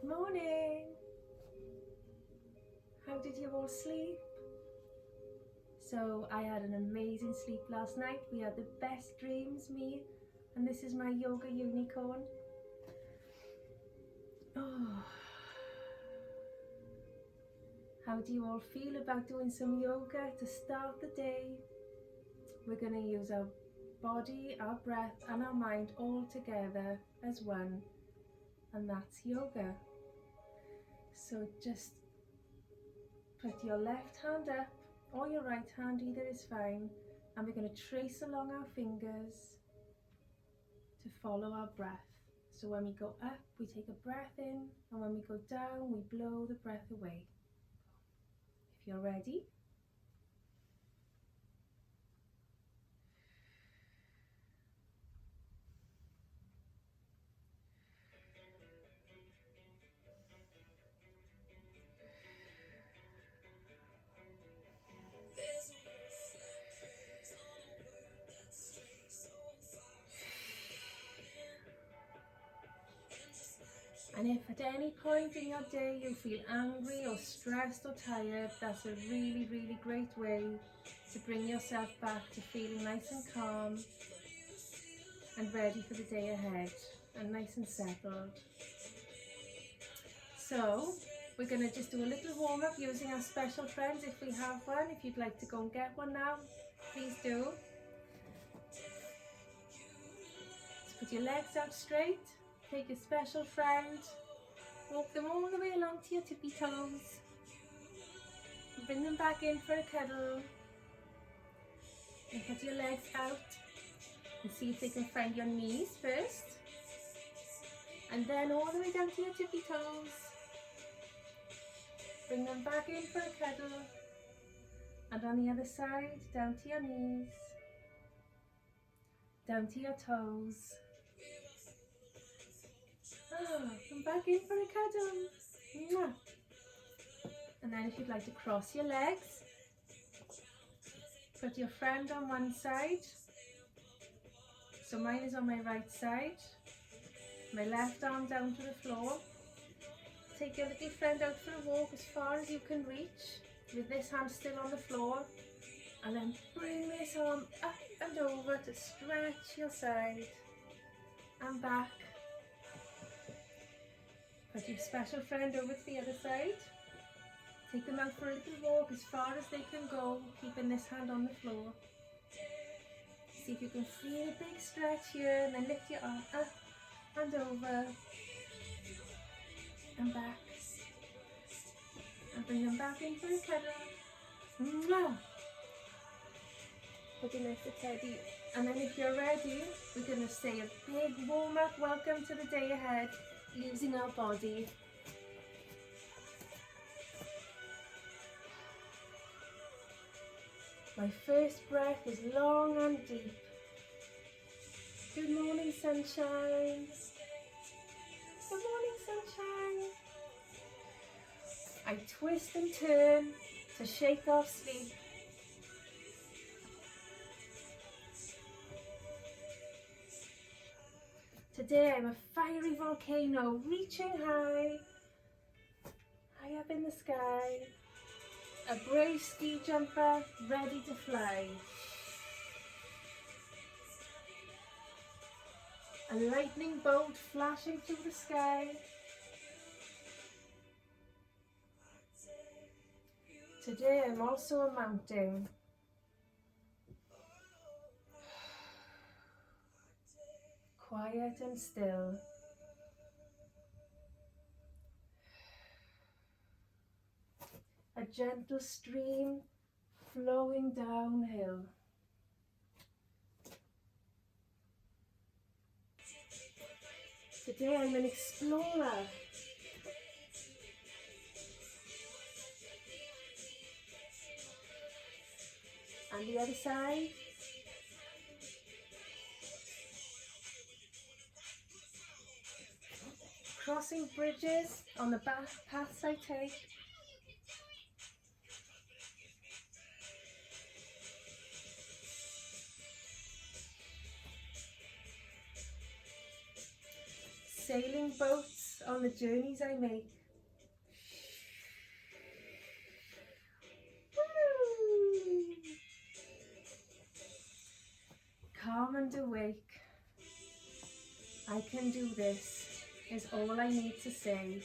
Good morning. How did you all sleep? So I had an amazing sleep last night. We had the best dreams, me, and this is my yoga unicorn. Oh. How do you all feel about doing some yoga to start the day? We're going to use our body, our breath and our mind all together as one, and that's yoga. So just put your left hand up or your right hand, either is fine, and we're going to trace along our fingers to follow our breath. So when we go up, we take a breath in, and when we go down, we blow the breath away. If you're ready, and if at any point in your day you feel angry or stressed or tired, that's a really great way to bring yourself back to feeling nice and calm and ready for the day ahead and nice and settled. So we're going to just do a little warm up using our special friends if we have one. If you'd like to go and get one now, please do. Just put your legs out straight. Take your special friend, walk them all the way along to your tippy toes, and bring them back in for a cuddle, and put your legs out and see if they can find your knees first, and then all the way down to your tippy toes. Bring them back in for a cuddle, and on the other side, down to your knees, down to your toes. Come back in for a cuddle. And then if you'd like to cross your legs, put your friend on one side. So mine is on my right side. My left arm down to the floor. Take your little friend out for a walk as far as you can reach, with this hand still on the floor. And then bring this arm up and over to stretch your side and back. Put your special friend over to the other side. Take them out for a little walk as far as they can go, keeping this hand on the floor. See if you can feel a big stretch here, and then lift your arm up and over and back. And bring them back in for a cuddle. Put your next to Teddy. And then if you're ready, we're going to say a big warm up welcome to the day ahead, using our body. My first breath is long and deep. Good morning, sunshine. Good morning, sunshine. I twist and turn to shake off sleep. Today I'm a fiery volcano reaching high up in the sky. A brave ski jumper ready to fly. A lightning bolt flashing through the sky. Today I'm also a mountain. Quiet and still. A gentle stream flowing downhill. Today I'm an explorer. And the other side. Crossing bridges on the paths I take. Sailing boats on the journeys I make. Woo! Calm and awake. I can do this is all I need to say.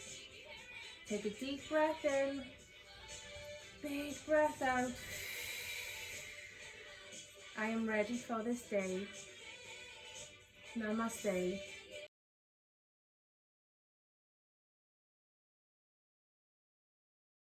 Take a deep breath in, big breath out. I am ready for this day. Namaste.